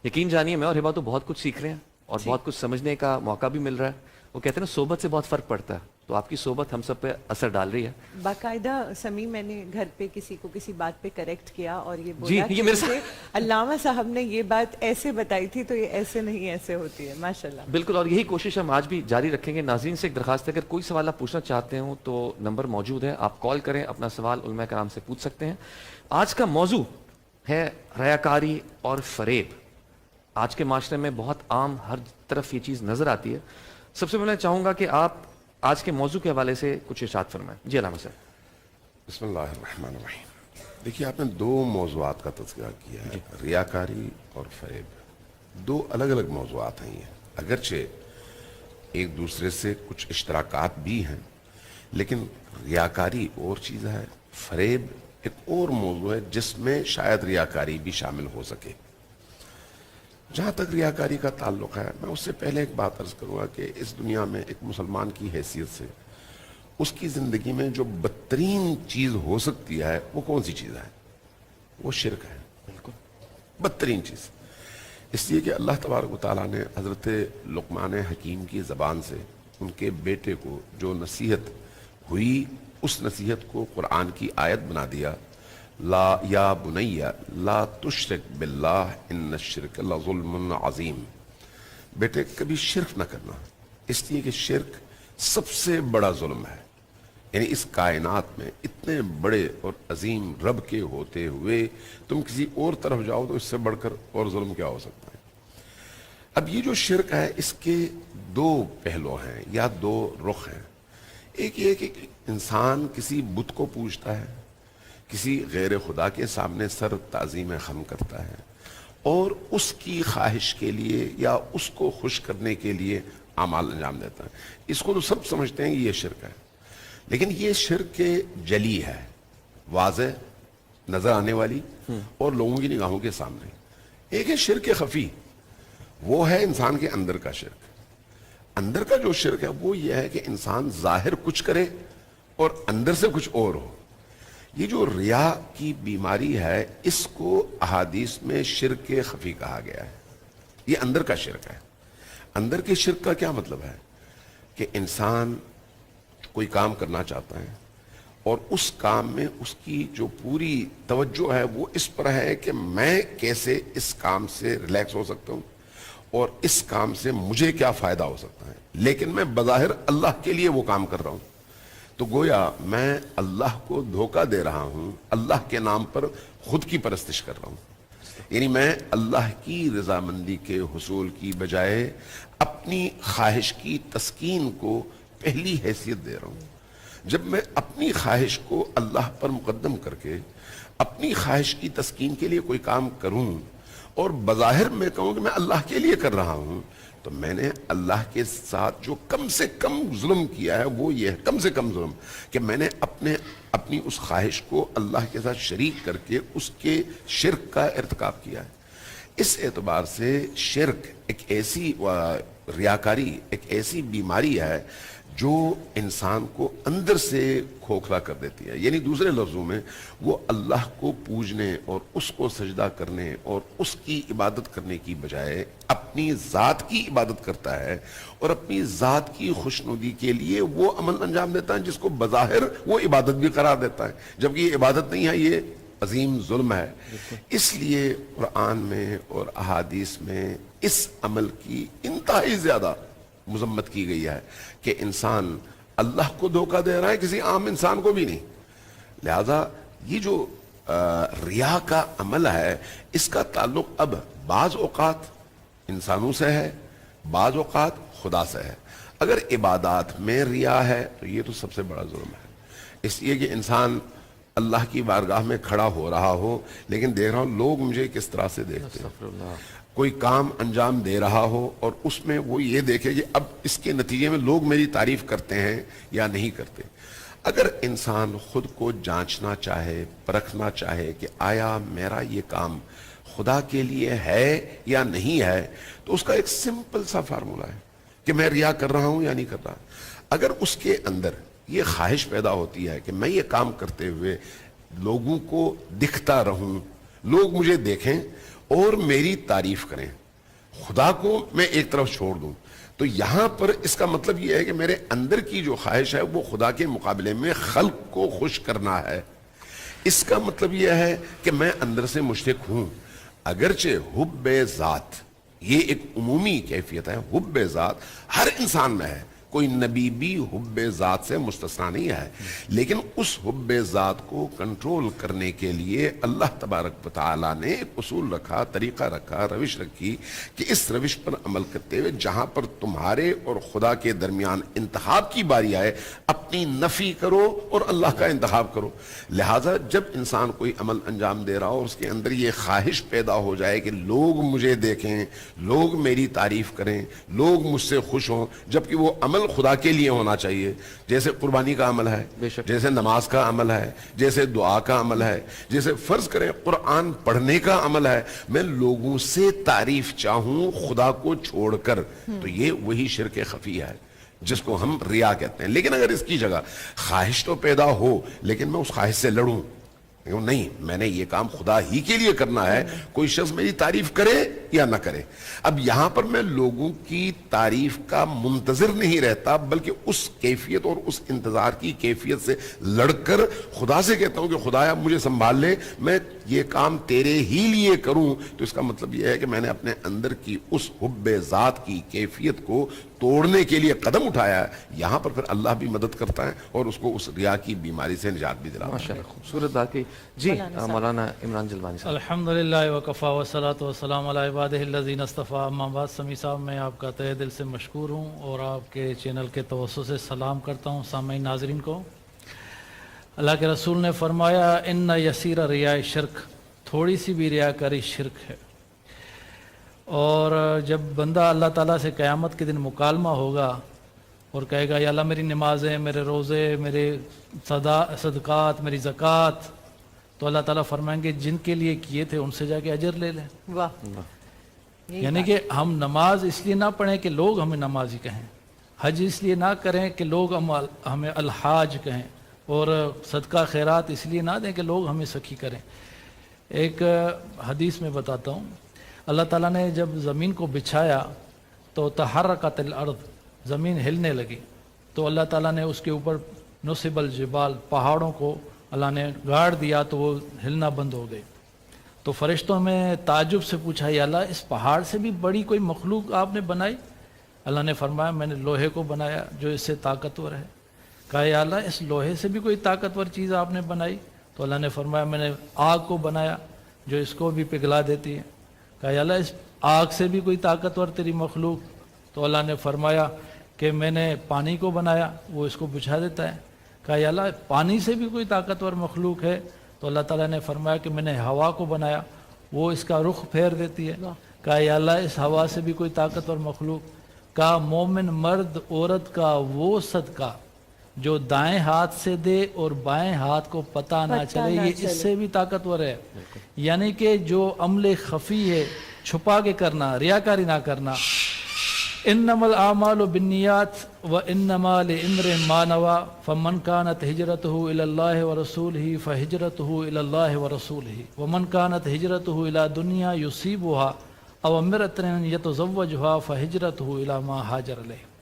یقین جانیے میں اور ہبا تو بہت کچھ سیکھ رہے ہیں اور بہت کچھ سمجھنے کا موقع بھی مل رہا ہے. وہ کہتے ہیں نا صحبت سے بہت فرق پڑتا ہے, تو آپ کی صحبت ہم سب پہ اثر ڈال رہی ہے. باقاعدہ سمیم میں نے گھر پہ کسی کو کسی بات پہ کریکٹ کیا اور یہ جی بولا یہ کہ میرے مجھے علامہ صاحب نے یہ بات ایسے بتائی تھی تو یہ ایسے نہیں ایسے ہوتی ہے. ماشاءاللہ. بالکل, اور یہی کوشش ہم آج بھی جاری رکھیں گے. ناظرین سے ایک درخواست ہے, اگر کوئی سوال آپ پوچھنا چاہتے ہوں تو نمبر موجود ہے, آپ کال کریں, اپنا سوال علماء کرام سے پوچھ سکتے ہیں. آج کا موضوع ہے ریاکاری اور فریب. آج کے معاشرے میں بہت عام, ہر طرف یہ چیز نظر آتی ہے. سب سے پہلے چاہوں گا کہ آپ آج کے موضوع کے حوالے سے کچھ ارشاد فرمائیں. جی علامہ صاحب. بسم اللہ الرحمن الرحیم. دیکھیے آپ نے دو موضوعات کا تذکرہ کیا ہے, ریاکاری اور فریب. دو الگ الگ موضوعات ہیں یہ, اگرچہ ایک دوسرے سے کچھ اشتراکات بھی ہیں, لیکن ریاکاری اور چیز ہے, فریب ایک اور موضوع ہے جس میں شاید ریاکاری بھی شامل ہو سکے. جہاں تک ریاکاری کا تعلق ہے, میں اس سے پہلے ایک بات عرض کروں گا کہ اس دنیا میں ایک مسلمان کی حیثیت سے اس کی زندگی میں جو بدترین چیز ہو سکتی ہے وہ کون سی چیز ہے؟ وہ شرک ہے. بالکل بدترین چیز. اس لیے کہ اللہ تبارک و تعالیٰ نے حضرت لقمان حکیم کی زبان سے ان کے بیٹے کو جو نصیحت ہوئی, اس نصیحت کو قرآن کی آیت بنا دیا. لا یا بنی لا تشرک باللہ ان الشرک لظلم عظیم. بیٹے کبھی شرک نہ کرنا, اس لیے کہ شرک سب سے بڑا ظلم ہے. یعنی اس کائنات میں اتنے بڑے اور عظیم رب کے ہوتے ہوئے تم کسی اور طرف جاؤ تو اس سے بڑھ کر اور ظلم کیا ہو سکتا ہے. اب یہ جو شرک ہے اس کے دو پہلو ہیں یا دو رخ ہیں. ایک یہ کہ انسان کسی بت کو پوجتا ہے, کسی غیر خدا کے سامنے سر تعظیم خم کرتا ہے اور اس کی خواہش کے لیے یا اس کو خوش کرنے کے لیے اعمال انجام دیتا ہے. اس کو تو سب سمجھتے ہیں کہ یہ شرک ہے, لیکن یہ شرک جلی ہے, واضح نظر آنے والی اور لوگوں کی نگاہوں کے سامنے. ایک ہے شرک خفی, وہ ہے انسان کے اندر کا شرک. اندر کا جو شرک ہے وہ یہ ہے کہ انسان ظاہر کچھ کرے اور اندر سے کچھ اور ہو. یہ جو ریا کی بیماری ہے اس کو احادیث میں شرک خفی کہا گیا ہے. یہ اندر کا شرک ہے. اندر کے شرک کا کیا مطلب ہے کہ انسان کوئی کام کرنا چاہتا ہے اور اس کام میں اس کی جو پوری توجہ ہے وہ اس پر ہے کہ میں کیسے اس کام سے ریلیکس ہو سکتا ہوں اور اس کام سے مجھے کیا فائدہ ہو سکتا ہے, لیکن میں بظاہر اللہ کے لیے وہ کام کر رہا ہوں. تو گویا میں اللہ کو دھوکہ دے رہا ہوں, اللہ کے نام پر خود کی پرستش کر رہا ہوں. یعنی میں اللہ کی رضامندی کے حصول کی بجائے اپنی خواہش کی تسکین کو پہلی حیثیت دے رہا ہوں. جب میں اپنی خواہش کو اللہ پر مقدم کر کے اپنی خواہش کی تسکین کے لیے کوئی کام کروں اور بظاہر میں کہوں کہ میں اللہ کے لیے کر رہا ہوں, تو میں نے اللہ کے ساتھ جو کم سے کم ظلم کیا ہے وہ یہ ہے, کم سے کم ظلم, کہ میں نے اپنی اس خواہش کو اللہ کے ساتھ شریک کر کے اس کے شرک کا ارتکاب کیا ہے. اس اعتبار سے شرک ایک ایسی ریاکاری ایک ایسی بیماری ہے جو انسان کو اندر سے کھوکھلا کر دیتی ہے. یعنی دوسرے لفظوں میں وہ اللہ کو پوجنے اور اس کو سجدہ کرنے اور اس کی عبادت کرنے کی بجائے اپنی ذات کی عبادت کرتا ہے اور اپنی ذات کی خوشنودی کے لیے وہ عمل انجام دیتا ہے جس کو بظاہر وہ عبادت بھی قرار دیتا ہے, جبکہ یہ عبادت نہیں ہے, یہ عظیم ظلم ہے. اس لیے قرآن میں اور احادیث میں اس عمل کی انتہائی زیادہ مذمت کی گئی ہے کہ انسان اللہ کو دھوکہ دے رہا ہے, کسی عام انسان کو بھی نہیں. لہذا یہ جو ریا کا عمل ہے اس کا تعلق اب بعض اوقات انسانوں سے ہے, بعض اوقات خدا سے ہے. اگر عبادات میں ریا ہے تو یہ تو سب سے بڑا ظلم ہے. اس لیے کہ انسان اللہ کی بارگاہ میں کھڑا ہو رہا ہو لیکن دیکھ رہا ہوں لوگ مجھے کس طرح سے دیکھتے ہیں. کوئی کام انجام دے رہا ہو اور اس میں وہ یہ دیکھے کہ اب اس کے نتیجے میں لوگ میری تعریف کرتے ہیں یا نہیں کرتے. اگر انسان خود کو جانچنا چاہے, پرکھنا چاہے کہ آیا میرا یہ کام خدا کے لیے ہے یا نہیں ہے, تو اس کا ایک سمپل سا فارمولا ہے کہ میں ریا کر رہا ہوں یا نہیں کر رہا. اگر اس کے اندر یہ خواہش پیدا ہوتی ہے کہ میں یہ کام کرتے ہوئے لوگوں کو دکھتا رہوں, لوگ مجھے دیکھیں اور میری تعریف کریں, خدا کو میں ایک طرف چھوڑ دوں. تو یہاں پر اس کا مطلب یہ ہے کہ میرے اندر کی جو خواہش ہے وہ خدا کے مقابلے میں خلق کو خوش کرنا ہے. اس کا مطلب یہ ہے کہ میں اندر سے مشرک ہوں. اگرچہ حب ذات یہ ایک عمومی کیفیت ہے, حب ذات ہر انسان میں ہے, کوئی نبی بھی حب ذات سے مستثنا نہیں ہے, لیکن اس حب ذات کو کنٹرول کرنے کے لیے اللہ تبارک و تعالیٰ نے ایک اصول رکھا, طریقہ رکھا, روش رکھی کہ اس روش پر عمل کرتے ہوئے جہاں پر تمہارے اور خدا کے درمیان انتخاب کی باری آئے, اپنی نفی کرو اور اللہ کا انتخاب کرو. لہٰذا جب انسان کوئی عمل انجام دے رہا ہو اور اس کے اندر یہ خواہش پیدا ہو جائے کہ لوگ مجھے دیکھیں, لوگ میری تعریف کریں, لوگ مجھ سے خوش ہوں, جبکہ وہ عمل خدا کے لیے ہونا چاہیے, جیسے قربانی کا عمل ہے, جیسے نماز کا عمل ہے, جیسے دعا کا عمل ہے, جیسے فرض کریں قرآن پڑھنے کا عمل ہے, میں لوگوں سے تعریف چاہوں خدا کو چھوڑ کر, تو یہ وہی شرک خفی ہے جس کو ہم ریا کہتے ہیں. لیکن اگر اس کی جگہ خواہش تو پیدا ہو لیکن میں اس خواہش سے لڑوں, نہیں میں نے یہ کام خدا ہی کے لیے کرنا ہے, کوئی شخص میری تعریف کرے یا نہ کرے. اب یہاں پر میں لوگوں کی تعریف کا منتظر نہیں رہتا, بلکہ اس کیفیت اور اس انتظار کی کیفیت سے لڑ کر خدا سے کہتا ہوں کہ خدایا مجھے سنبھال لے, میں یہ کام تیرے ہی لیے کروں. تو اس کا مطلب یہ ہے کہ میں نے اپنے اندر کی اس حب ذات کی کیفیت کو توڑنے کے لیے قدم اٹھایا ہے. یہاں پر پھر اللہ بھی مدد کرتا ہے اور اس کو اس ریا کی بیماری سے نجات بھی دلاتا ہے. ماشاءاللہ, خوبصورت بات کی. جی مولانا عمران جلوانی صاحب. الحمدللہ وکفا والصلاۃ والسلام علی عبادہ الذین اصطفیٰ. اما بعد, سمیع صاحب میں آپ کا تہہ دل سے مشکور ہوں اور آپ کے چینل کے توسط سے سلام کرتا ہوں سامعین ناظرین کو. اللہ کے رسول نے فرمایا ان یسیر ریاء شرک, تھوڑی سی بھی ریاکاری شرک ہے. اور جب بندہ اللہ تعالیٰ سے قیامت کے دن مکالمہ ہوگا اور کہے گا یا اللہ میری نمازیں, میرے روزے, میرے صدقات, میری زکوٰۃ, تو اللہ تعالیٰ فرمائیں گے جن کے لیے کیے تھے ان سے جا کے اجر لے لیں. واہ, یعنی کہ ہم نماز اس لیے نہ پڑھیں کہ لوگ ہمیں نمازی کہیں, حج اس لیے نہ کریں کہ لوگ ہمیں الحاج کہیں, اور صدقہ خیرات اس لیے نہ دیں کہ لوگ ہمیں سخی کریں. ایک حدیث میں بتاتا ہوں, اللہ تعالیٰ نے جب زمین کو بچھایا تو تحرکت الارض, زمین ہلنے لگی, تو اللہ تعالیٰ نے اس کے اوپر نصب الجبال, پہاڑوں کو اللہ نے گاڑ دیا تو وہ ہلنا بند ہو گئے. تو فرشتوں میں تعجب سے پوچھا یا اللہ اس پہاڑ سے بھی بڑی کوئی مخلوق آپ نے بنائی؟ اللہ نے فرمایا میں نے لوہے کو بنایا جو اس سے طاقتور ہے. کہا یا اللہ اس لوہے سے بھی کوئی طاقتور چیز آپ نے بنائی؟ تو اللہ نے فرمایا میں نے آگ کو بنایا جو اس کو بھی پگھلا دیتی ہے. کہا یا اللہ اس آگ سے بھی کوئی طاقتور تیری مخلوق؟ تو اللہ نے فرمایا کہ میں نے پانی کو بنایا, وہ اس کو بجھا دیتا ہے. کہا یا اللہ پانی سے بھی کوئی طاقتور مخلوق ہے؟ تو اللہ تعالیٰ نے فرمایا کہ میں نے ہوا کو بنایا, وہ اس کا رخ پھیر دیتی ہے. کہا یا اللہ اس ہوا سے بھی کوئی طاقتور مخلوق؟ کہا مومن مرد عورت کا وہ صدقہ جو دائیں ہاتھ سے دے اور بائیں ہاتھ کو پتہ نہ چلے, یہ اس سے بھی طاقتور ہے. یعنی کہ جو عمل خفی ہے, چھپا کے کرنا, ریاکاری نہ کرنا. انما الاعمال بالنیات وانما لامرئ ما نوى فمن كانت هجرته الى الله ورسوله فهجرته الى الله ورسوله ومن كانت هجرته الى دنيا يصيبها او امرأة يتزوجها فهجرته الى ما هاجر اليه.